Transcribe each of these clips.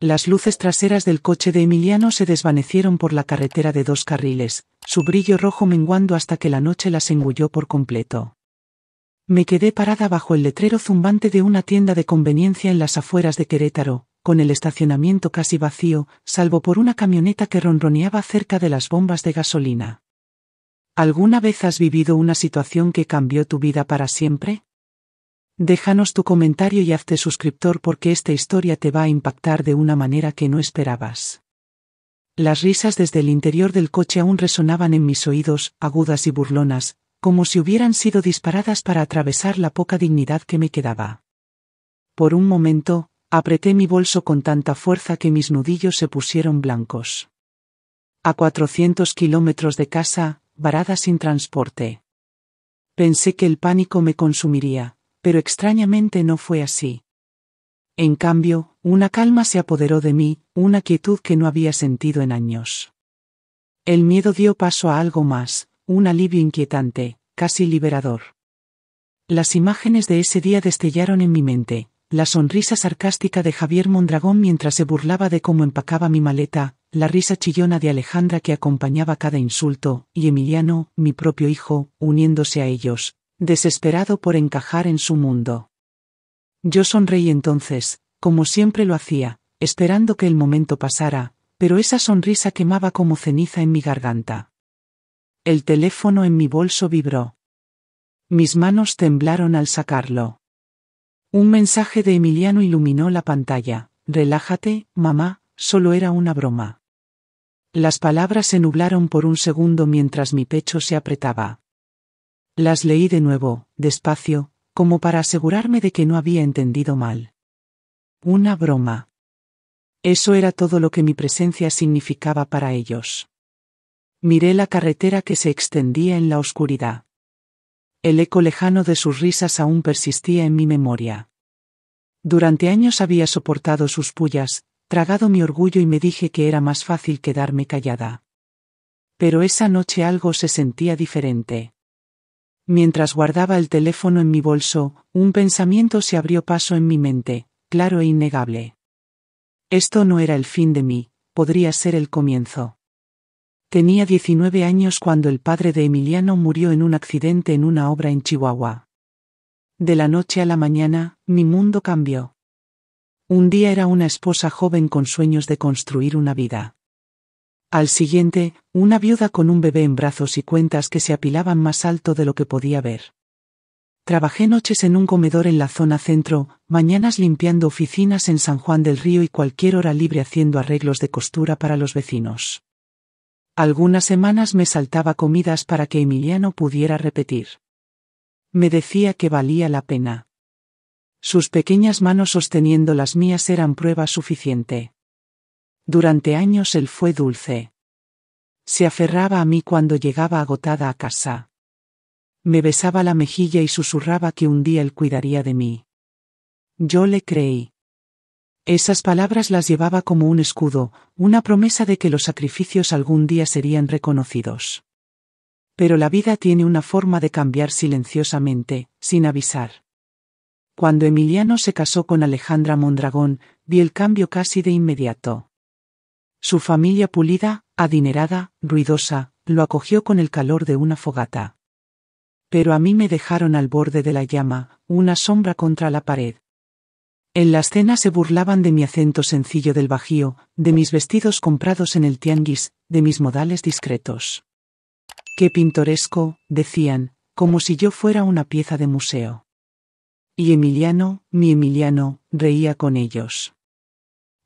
Las luces traseras del coche de Emiliano se desvanecieron por la carretera de 2 carriles, su brillo rojo menguando hasta que la noche las engulló por completo. Me quedé parada bajo el letrero zumbante de una tienda de conveniencia en las afueras de Querétaro, con el estacionamiento casi vacío, salvo por una camioneta que ronroneaba cerca de las bombas de gasolina. ¿Alguna vez has vivido una situación que cambió tu vida para siempre? Déjanos tu comentario y hazte suscriptor porque esta historia te va a impactar de una manera que no esperabas. Las risas desde el interior del coche aún resonaban en mis oídos, agudas y burlonas, como si hubieran sido disparadas para atravesar la poca dignidad que me quedaba. Por un momento, apreté mi bolso con tanta fuerza que mis nudillos se pusieron blancos. A 400 kilómetros de casa, varada sin transporte. Pensé que el pánico me consumiría, pero extrañamente no fue así. En cambio, una calma se apoderó de mí, una quietud que no había sentido en años. El miedo dio paso a algo más, un alivio inquietante, casi liberador. Las imágenes de ese día destellaron en mi mente, la sonrisa sarcástica de Javier Mondragón mientras se burlaba de cómo empacaba mi maleta, la risa chillona de Alejandra que acompañaba cada insulto, y Emiliano, mi propio hijo, uniéndose a ellos, desesperado por encajar en su mundo. Yo sonreí entonces, como siempre lo hacía, esperando que el momento pasara, pero esa sonrisa quemaba como ceniza en mi garganta. El teléfono en mi bolso vibró. Mis manos temblaron al sacarlo. Un mensaje de Emiliano iluminó la pantalla. Relájate, mamá, solo era una broma. Las palabras se nublaron por un segundo mientras mi pecho se apretaba. Las leí de nuevo, despacio, como para asegurarme de que no había entendido mal. Una broma. Eso era todo lo que mi presencia significaba para ellos. Miré la carretera que se extendía en la oscuridad. El eco lejano de sus risas aún persistía en mi memoria. Durante años había soportado sus pullas, tragado mi orgullo y me dije que era más fácil quedarme callada. Pero esa noche algo se sentía diferente. Mientras guardaba el teléfono en mi bolso, un pensamiento se abrió paso en mi mente, claro e innegable. Esto no era el fin de mí, podría ser el comienzo. Tenía 19 años cuando el padre de Emiliano murió en un accidente en una obra en Chihuahua. De la noche a la mañana, mi mundo cambió. Un día era una esposa joven con sueños de construir una vida. Al siguiente, una viuda con un bebé en brazos y cuentas que se apilaban más alto de lo que podía ver. Trabajé noches en un comedor en la zona centro, mañanas limpiando oficinas en San Juan del Río y cualquier hora libre haciendo arreglos de costura para los vecinos. Algunas semanas me saltaba comidas para que Emiliano pudiera repetir. Me decía que valía la pena. Sus pequeñas manos sosteniendo las mías eran prueba suficiente. Durante años él fue dulce. Se aferraba a mí cuando llegaba agotada a casa. Me besaba la mejilla y susurraba que un día él cuidaría de mí. Yo le creí. Esas palabras las llevaba como un escudo, una promesa de que los sacrificios algún día serían reconocidos. Pero la vida tiene una forma de cambiar silenciosamente, sin avisar. Cuando Emiliano se casó con Alejandra Mondragón, vi el cambio casi de inmediato. Su familia pulida, adinerada, ruidosa, lo acogió con el calor de una fogata. Pero a mí me dejaron al borde de la llama, una sombra contra la pared. En las cenas se burlaban de mi acento sencillo del Bajío, de mis vestidos comprados en el tianguis, de mis modales discretos. Qué pintoresco, decían, como si yo fuera una pieza de museo. Y Emiliano, mi Emiliano, reía con ellos.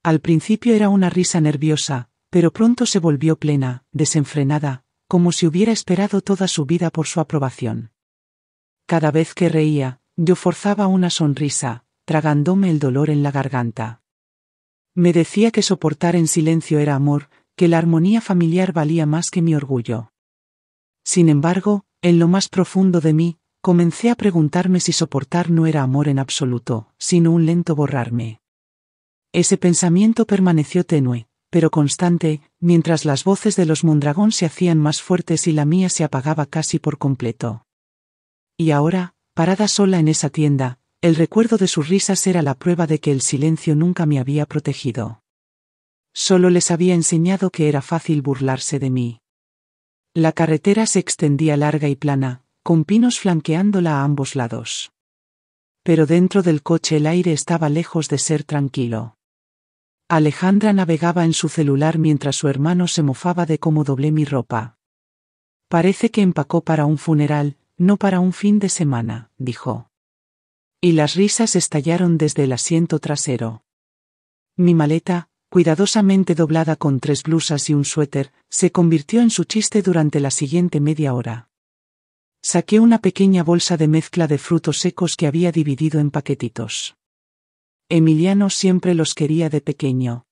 Al principio era una risa nerviosa, pero pronto se volvió plena, desenfrenada, como si hubiera esperado toda su vida por su aprobación. Cada vez que reía, yo forzaba una sonrisa, tragándome el dolor en la garganta. Me decía que soportar en silencio era amor, que la armonía familiar valía más que mi orgullo. Sin embargo, en lo más profundo de mí, comencé a preguntarme si soportar no era amor en absoluto, sino un lento borrarme. Ese pensamiento permaneció tenue, pero constante, mientras las voces de los Mondragón se hacían más fuertes y la mía se apagaba casi por completo. Y ahora, parada sola en esa tienda, el recuerdo de sus risas era la prueba de que el silencio nunca me había protegido. Solo les había enseñado que era fácil burlarse de mí. La carretera se extendía larga y plana, con pinos flanqueándola a ambos lados. Pero dentro del coche el aire estaba lejos de ser tranquilo. Alejandra navegaba en su celular mientras su hermano se mofaba de cómo doblé mi ropa. Parece que empacó para un funeral, no para un fin de semana, dijo. Y las risas estallaron desde el asiento trasero. Mi maleta, cuidadosamente doblada con 3 blusas y un suéter, se convirtió en su chiste durante la siguiente media hora. Saqué una pequeña bolsa de mezcla de frutos secos que había dividido en paquetitos. Emiliano siempre los quería de pequeño.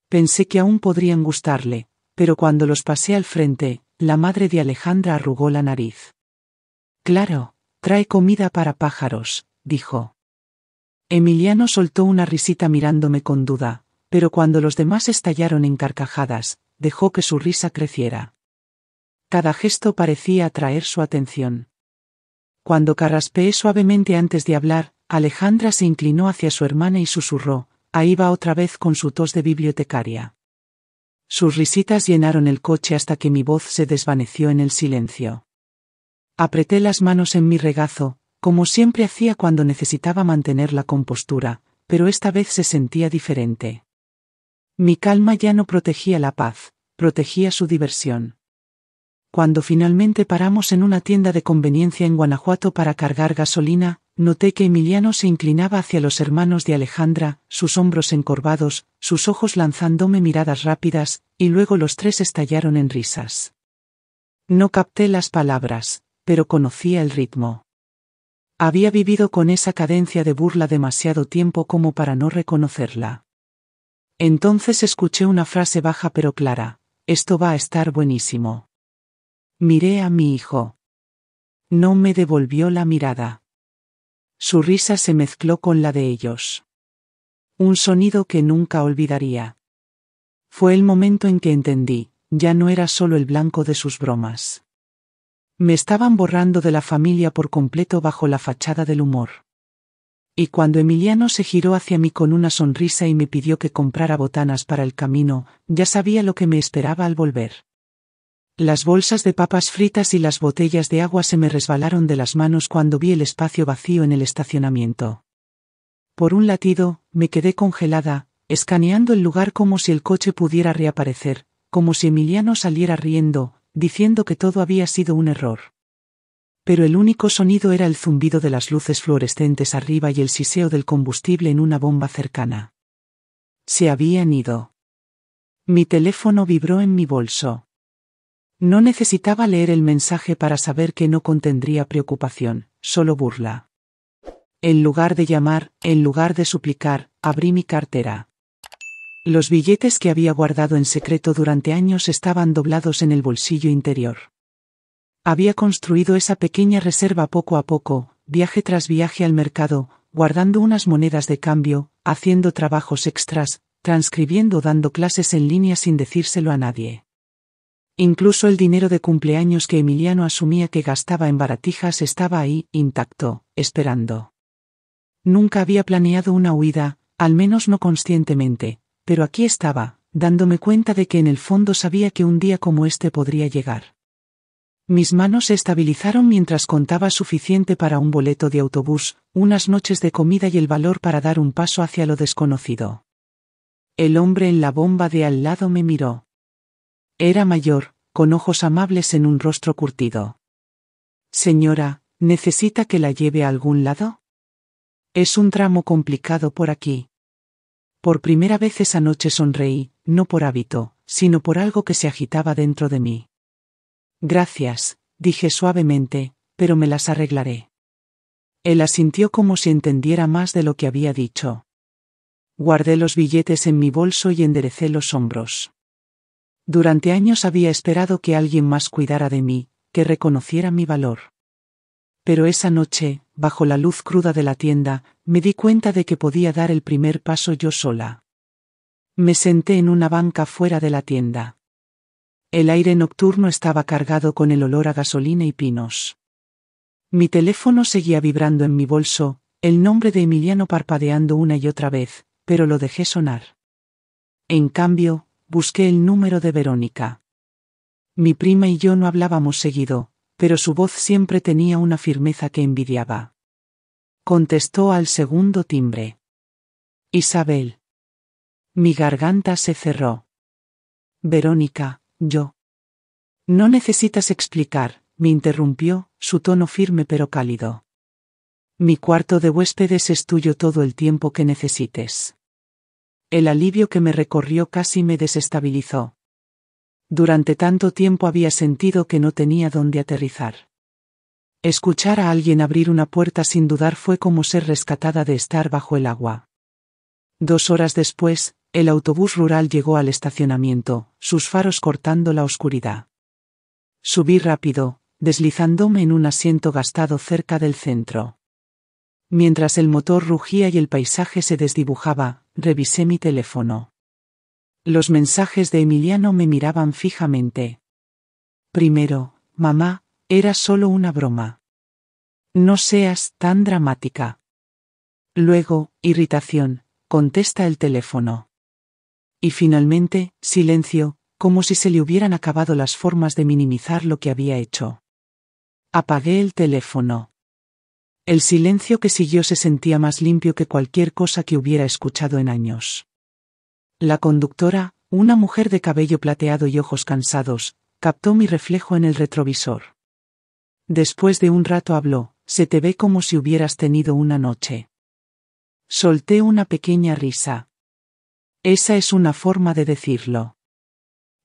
Pensé que aún podrían gustarle, pero cuando los pasé al frente, la madre de Alejandra arrugó la nariz. Claro, trae comida para pájaros, dijo. Emiliano soltó una risita mirándome con duda, pero cuando los demás estallaron en carcajadas, dejó que su risa creciera. Cada gesto parecía atraer su atención. Cuando carraspeé suavemente antes de hablar, Alejandra se inclinó hacia su hermana y susurró, ahí va otra vez con su tos de bibliotecaria. Sus risitas llenaron el coche hasta que mi voz se desvaneció en el silencio. Apreté las manos en mi regazo, como siempre hacía cuando necesitaba mantener la compostura, pero esta vez se sentía diferente. Mi calma ya no protegía la paz, protegía su diversión. Cuando finalmente paramos en una tienda de conveniencia en Guanajuato para cargar gasolina, noté que Emiliano se inclinaba hacia los hermanos de Alejandra, sus hombros encorvados, sus ojos lanzándome miradas rápidas, y luego los 3 estallaron en risas. No capté las palabras, pero conocía el ritmo. Había vivido con esa cadencia de burla demasiado tiempo como para no reconocerla. Entonces escuché una frase baja pero clara, esto va a estar buenísimo. Miré a mi hijo. No me devolvió la mirada. Su risa se mezcló con la de ellos. Un sonido que nunca olvidaría. Fue el momento en que entendí, ya no era solo el blanco de sus bromas. Me estaban borrando de la familia por completo bajo la fachada del humor. Y cuando Emiliano se giró hacia mí con una sonrisa y me pidió que comprara botanas para el camino, ya sabía lo que me esperaba al volver. Las bolsas de papas fritas y las botellas de agua se me resbalaron de las manos cuando vi el espacio vacío en el estacionamiento. Por un latido, me quedé congelada, escaneando el lugar como si el coche pudiera reaparecer, como si Emiliano saliera riendo, diciendo que todo había sido un error. Pero el único sonido era el zumbido de las luces fluorescentes arriba y el siseo del combustible en una bomba cercana. Se habían ido. Mi teléfono vibró en mi bolso. No necesitaba leer el mensaje para saber que no contendría preocupación, solo burla. En lugar de llamar, en lugar de suplicar, abrí mi cartera. Los billetes que había guardado en secreto durante años estaban doblados en el bolsillo interior. Había construido esa pequeña reserva poco a poco, viaje tras viaje al mercado, guardando unas monedas de cambio, haciendo trabajos extras, transcribiendo o dando clases en línea sin decírselo a nadie. Incluso el dinero de cumpleaños que Emiliano asumía que gastaba en baratijas estaba ahí, intacto, esperando. Nunca había planeado una huida, al menos no conscientemente, pero aquí estaba, dándome cuenta de que en el fondo sabía que un día como este podría llegar. Mis manos se estabilizaron mientras contaba suficiente para un boleto de autobús, unas noches de comida y el valor para dar un paso hacia lo desconocido. El hombre en la bomba de al lado me miró. Era mayor, con ojos amables en un rostro curtido. Señora, ¿necesita que la lleve a algún lado? Es un tramo complicado por aquí. Por primera vez esa noche sonreí, no por hábito, sino por algo que se agitaba dentro de mí. Gracias, dije suavemente, pero me las arreglaré. Él asintió como si entendiera más de lo que había dicho. Guardé los billetes en mi bolso y enderecé los hombros. Durante años había esperado que alguien más cuidara de mí, que reconociera mi valor. Pero esa noche, bajo la luz cruda de la tienda, me di cuenta de que podía dar el primer paso yo sola. Me senté en una banca fuera de la tienda. El aire nocturno estaba cargado con el olor a gasolina y pinos. Mi teléfono seguía vibrando en mi bolso, el nombre de Emiliano parpadeando una y otra vez, pero lo dejé sonar. En cambio, busqué el número de Verónica. Mi prima y yo no hablábamos seguido, pero su voz siempre tenía una firmeza que envidiaba. Contestó al segundo timbre. Isabel. Mi garganta se cerró. Verónica, yo. No necesitas explicar, me interrumpió, su tono firme pero cálido. Mi cuarto de huéspedes es tuyo todo el tiempo que necesites. El alivio que me recorrió casi me desestabilizó. Durante tanto tiempo había sentido que no tenía dónde aterrizar. Escuchar a alguien abrir una puerta sin dudar fue como ser rescatada de estar bajo el agua. 2 horas después, el autobús rural llegó al estacionamiento, sus faros cortando la oscuridad. Subí rápido, deslizándome en un asiento gastado cerca del centro. Mientras el motor rugía y el paisaje se desdibujaba, revisé mi teléfono. Los mensajes de Emiliano me miraban fijamente. Primero, mamá, era solo una broma. No seas tan dramática. Luego, irritación, contesta el teléfono. Y finalmente, silencio, como si se le hubieran acabado las formas de minimizar lo que había hecho. Apagué el teléfono. El silencio que siguió se sentía más limpio que cualquier cosa que hubiera escuchado en años. La conductora, una mujer de cabello plateado y ojos cansados, captó mi reflejo en el retrovisor. Después de un rato habló, se te ve como si hubieras tenido una noche. Solté una pequeña risa. Esa es una forma de decirlo.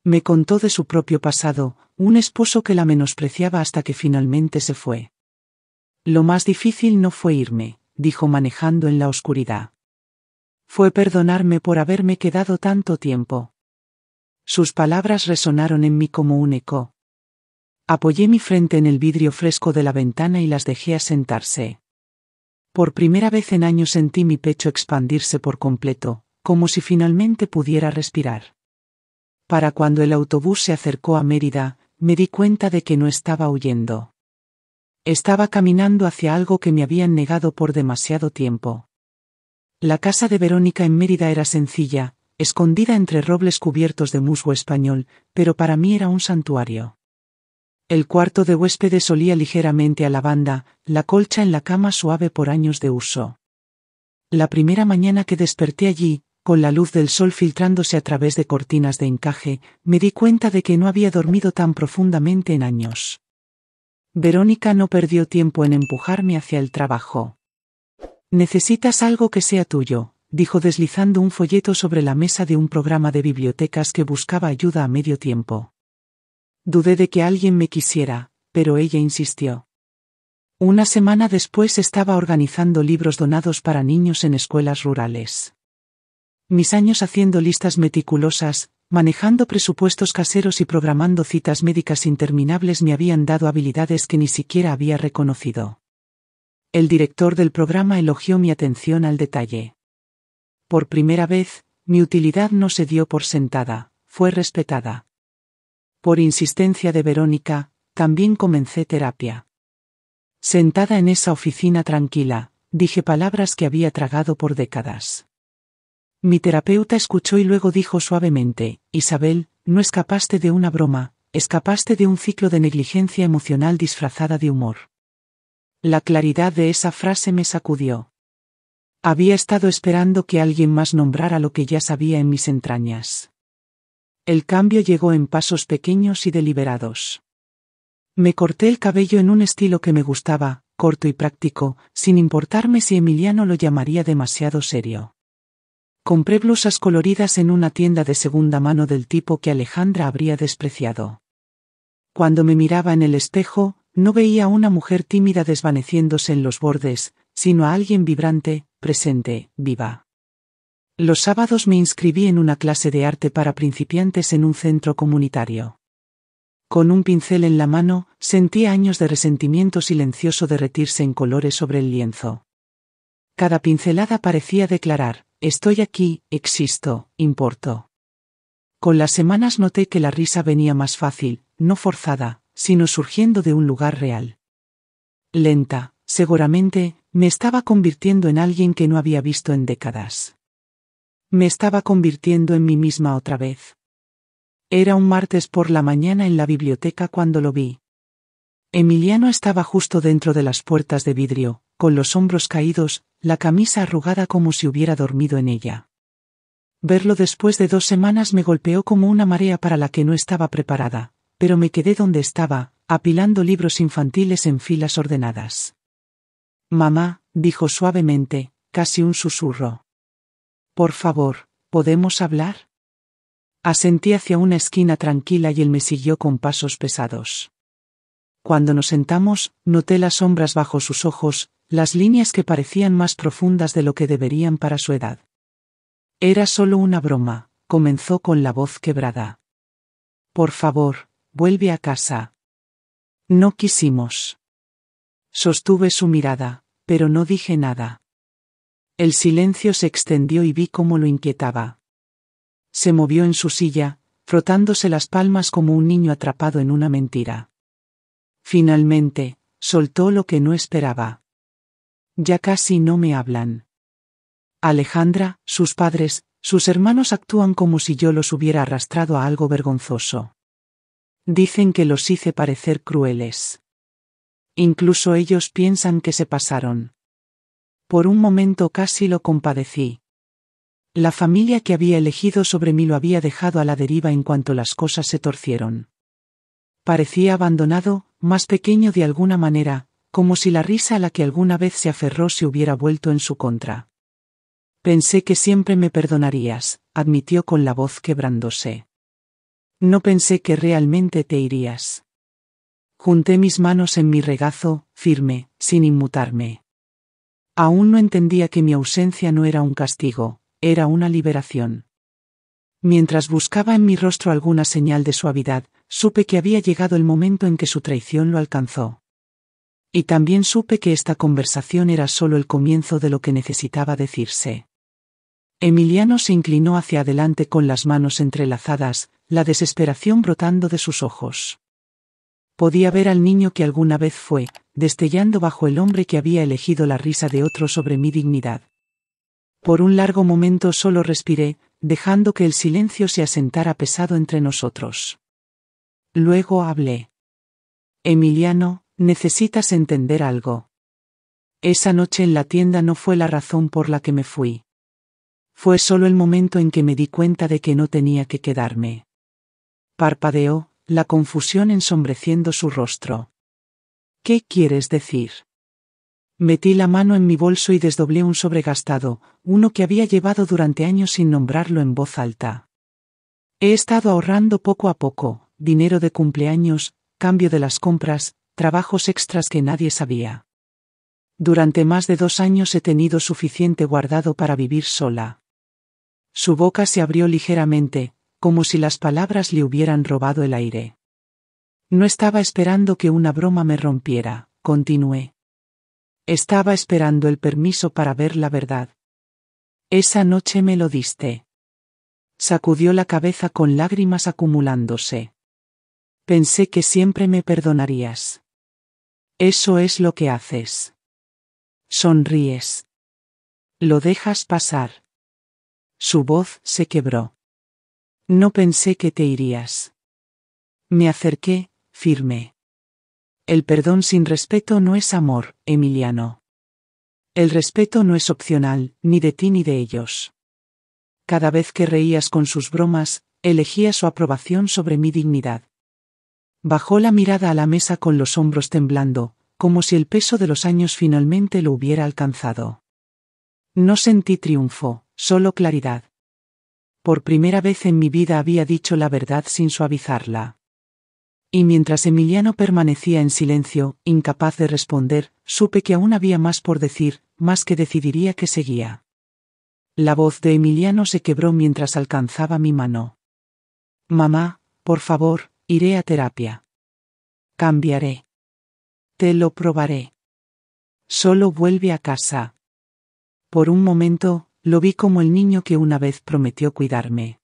Me contó de su propio pasado, un esposo que la menospreciaba hasta que finalmente se fue. Lo más difícil no fue irme, dijo manejando en la oscuridad. Fue perdonarme por haberme quedado tanto tiempo. Sus palabras resonaron en mí como un eco. Apoyé mi frente en el vidrio fresco de la ventana y las dejé asentarse. Por primera vez en años sentí mi pecho expandirse por completo, como si finalmente pudiera respirar. Para cuando el autobús se acercó a Mérida, me di cuenta de que no estaba huyendo. Estaba caminando hacia algo que me habían negado por demasiado tiempo. La casa de Verónica en Mérida era sencilla, escondida entre robles cubiertos de musgo español, pero para mí era un santuario. El cuarto de huéspedes olía ligeramente a lavanda, la colcha en la cama suave por años de uso. La primera mañana que desperté allí, con la luz del sol filtrándose a través de cortinas de encaje, me di cuenta de que no había dormido tan profundamente en años. Verónica no perdió tiempo en empujarme hacia el trabajo. Necesitas algo que sea tuyo, dijo deslizando un folleto sobre la mesa de un programa de bibliotecas que buscaba ayuda a medio tiempo. Dudé de que alguien me quisiera, pero ella insistió. Una semana después estaba organizando libros donados para niños en escuelas rurales. Mis años haciendo listas meticulosas, manejando presupuestos caseros y programando citas médicas interminables me habían dado habilidades que ni siquiera había reconocido. El director del programa elogió mi atención al detalle. Por primera vez, mi utilidad no se dio por sentada, fue respetada. Por insistencia de Verónica, también comencé terapia. Sentada en esa oficina tranquila, dije palabras que había tragado por décadas. Mi terapeuta escuchó y luego dijo suavemente, Isabel, no escapaste de una broma, escapaste de un ciclo de negligencia emocional disfrazada de humor. La claridad de esa frase me sacudió. Había estado esperando que alguien más nombrara lo que ya sabía en mis entrañas. El cambio llegó en pasos pequeños y deliberados. Me corté el cabello en un estilo que me gustaba, corto y práctico, sin importarme si Emiliano lo llamaría demasiado serio. Compré blusas coloridas en una tienda de segunda mano del tipo que Alejandra habría despreciado. Cuando me miraba en el espejo, no veía a una mujer tímida desvaneciéndose en los bordes, sino a alguien vibrante, presente, viva. Los sábados me inscribí en una clase de arte para principiantes en un centro comunitario. Con un pincel en la mano, sentía años de resentimiento silencioso derretirse en colores sobre el lienzo. Cada pincelada parecía declarar, estoy aquí, existo, importo. Con las semanas noté que la risa venía más fácil, no forzada, sino surgiendo de un lugar real. Lenta, seguramente, me estaba convirtiendo en alguien que no había visto en décadas. Me estaba convirtiendo en mí misma otra vez. Era un martes por la mañana en la biblioteca cuando lo vi. Emiliano estaba justo dentro de las puertas de vidrio, con los hombros caídos, la camisa arrugada como si hubiera dormido en ella. Verlo después de 2 semanas me golpeó como una marea para la que no estaba preparada, pero me quedé donde estaba, apilando libros infantiles en filas ordenadas. Mamá, dijo suavemente, casi un susurro. Por favor, ¿podemos hablar? Asentí hacia una esquina tranquila y él me siguió con pasos pesados. Cuando nos sentamos, noté las sombras bajo sus ojos, las líneas que parecían más profundas de lo que deberían para su edad. Era solo una broma, comenzó con la voz quebrada. Por favor, vuelve a casa. No quisimos. Sostuve su mirada, pero no dije nada. El silencio se extendió y vi cómo lo inquietaba. Se movió en su silla, frotándose las palmas como un niño atrapado en una mentira. Finalmente, soltó lo que no esperaba. Ya casi no me hablan. Alejandra, sus padres, sus hermanos actúan como si yo los hubiera arrastrado a algo vergonzoso. Dicen que los hice parecer crueles. Incluso ellos piensan que se pasaron. Por un momento casi lo compadecí. La familia que había elegido sobre mí lo había dejado a la deriva en cuanto las cosas se torcieron. Parecía abandonado, más pequeño de alguna manera, como si la risa a la que alguna vez se aferró se hubiera vuelto en su contra. Pensé que siempre me perdonarías, admitió con la voz quebrándose. No pensé que realmente te irías. Junté mis manos en mi regazo, firme, sin inmutarme. Aún no entendía que mi ausencia no era un castigo, era una liberación. Mientras buscaba en mi rostro alguna señal de suavidad, supe que había llegado el momento en que su traición lo alcanzó. Y también supe que esta conversación era solo el comienzo de lo que necesitaba decirse. Emiliano se inclinó hacia adelante con las manos entrelazadas, la desesperación brotando de sus ojos. Podía ver al niño que alguna vez fue, destellando bajo el hombre que había elegido la risa de otro sobre mi dignidad. Por un largo momento solo respiré, dejando que el silencio se asentara pesado entre nosotros. Luego hablé. Emiliano, necesitas entender algo. Esa noche en la tienda no fue la razón por la que me fui. Fue solo el momento en que me di cuenta de que no tenía que quedarme. Parpadeó, la confusión ensombreciendo su rostro. ¿Qué quieres decir? Metí la mano en mi bolso y desdoblé un sobre gastado, uno que había llevado durante años sin nombrarlo en voz alta. He estado ahorrando poco a poco, dinero de cumpleaños, cambio de las compras, trabajos extras que nadie sabía. Durante más de 2 años he tenido suficiente guardado para vivir sola. Su boca se abrió ligeramente, como si las palabras le hubieran robado el aire. No estaba esperando que una broma me rompiera, continué. Estaba esperando el permiso para ver la verdad. Esa noche me lo diste. Sacudió la cabeza con lágrimas acumulándose. Pensé que siempre me perdonarías. Eso es lo que haces. Sonríes. Lo dejas pasar. Su voz se quebró. No pensé que te irías. Me acerqué, firme. El perdón sin respeto no es amor, Emiliano. El respeto no es opcional, ni de ti ni de ellos. Cada vez que reías con sus bromas, elegía su aprobación sobre mi dignidad. Bajó la mirada a la mesa con los hombros temblando, como si el peso de los años finalmente lo hubiera alcanzado. No sentí triunfo, solo claridad. Por primera vez en mi vida había dicho la verdad sin suavizarla. Y mientras Emiliano permanecía en silencio, incapaz de responder, supe que aún había más por decir, más que decidiría que seguía. La voz de Emiliano se quebró mientras alcanzaba mi mano. Mamá, por favor, iré a terapia. Cambiaré. Te lo probaré. Solo vuelve a casa. Por un momento, lo vi como el niño que una vez prometió cuidarme.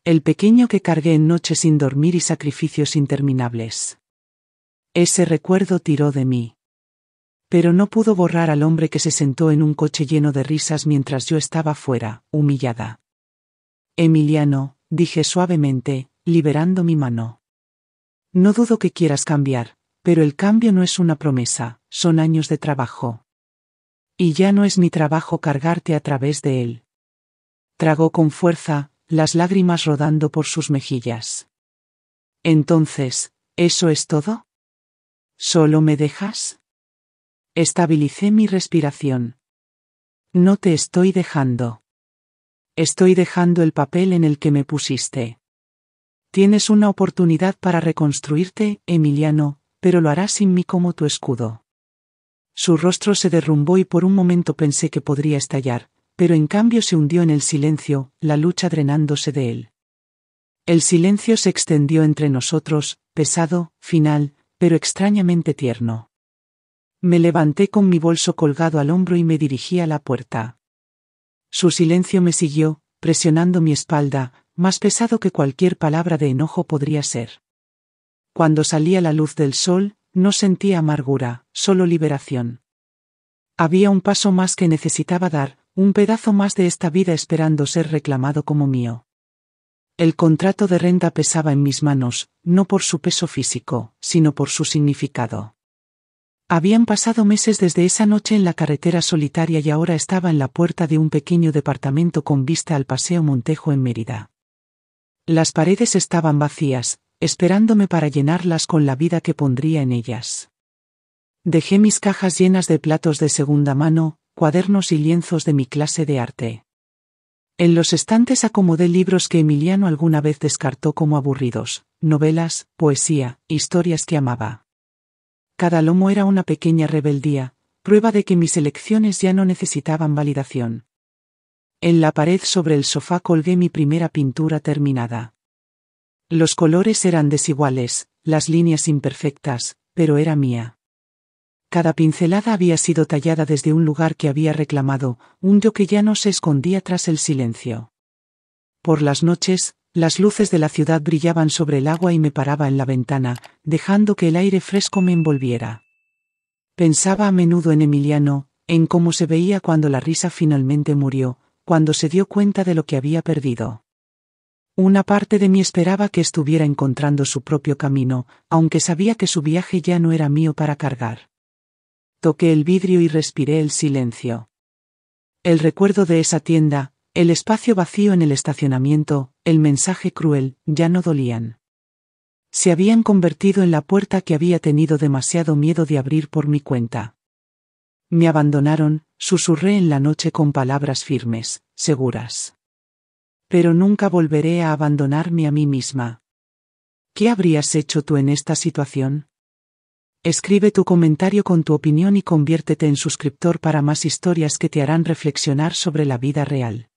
El pequeño que cargué en noches sin dormir y sacrificios interminables. Ese recuerdo tiró de mí. Pero no pudo borrar al hombre que se sentó en un coche lleno de risas mientras yo estaba fuera, humillada. Emiliano, dije suavemente, liberando mi mano. No dudo que quieras cambiar, pero el cambio no es una promesa, son años de trabajo. Y ya no es mi trabajo cargarte a través de él. Tragó con fuerza, las lágrimas rodando por sus mejillas. Entonces, ¿eso es todo? ¿Solo me dejas? Estabilicé mi respiración. No te estoy dejando. Estoy dejando el papel en el que me pusiste. Tienes una oportunidad para reconstruirte, Emiliano, pero lo harás sin mí como tu escudo. Su rostro se derrumbó y por un momento pensé que podría estallar, pero en cambio se hundió en el silencio, la lucha drenándose de él. El silencio se extendió entre nosotros, pesado, final, pero extrañamente tierno. Me levanté con mi bolso colgado al hombro y me dirigí a la puerta. Su silencio me siguió, presionando mi espalda, más pesado que cualquier palabra de enojo podría ser. Cuando salía la luz del sol, no sentía amargura, solo liberación. Había un paso más que necesitaba dar, un pedazo más de esta vida esperando ser reclamado como mío. El contrato de renta pesaba en mis manos, no por su peso físico, sino por su significado. Habían pasado meses desde esa noche en la carretera solitaria y ahora estaba en la puerta de un pequeño departamento con vista al Paseo Montejo en Mérida. Las paredes estaban vacías, esperándome para llenarlas con la vida que pondría en ellas. Dejé mis cajas llenas de platos de segunda mano, cuadernos y lienzos de mi clase de arte. En los estantes acomodé libros que Emiliano alguna vez descartó como aburridos, novelas, poesía, historias que amaba. Cada lomo era una pequeña rebeldía, prueba de que mis elecciones ya no necesitaban validación. En la pared sobre el sofá colgué mi primera pintura terminada. Los colores eran desiguales, las líneas imperfectas, pero era mía. Cada pincelada había sido tallada desde un lugar que había reclamado, un yo que ya no se escondía tras el silencio. Por las noches, las luces de la ciudad brillaban sobre el agua y me paraba en la ventana, dejando que el aire fresco me envolviera. Pensaba a menudo en Emiliano, en cómo se veía cuando la risa finalmente murió, cuando se dio cuenta de lo que había perdido. Una parte de mí esperaba que estuviera encontrando su propio camino, aunque sabía que su viaje ya no era mío para cargar. Toqué el vidrio y respiré el silencio. El recuerdo de esa tienda, el espacio vacío en el estacionamiento, el mensaje cruel, ya no dolían. Se habían convertido en la puerta que había tenido demasiado miedo de abrir por mi cuenta. Me abandonaron, susurré en la noche con palabras firmes, seguras. Pero nunca volveré a abandonarme a mí misma. ¿Qué habrías hecho tú en esta situación? Escribe tu comentario con tu opinión y conviértete en suscriptor para más historias que te harán reflexionar sobre la vida real.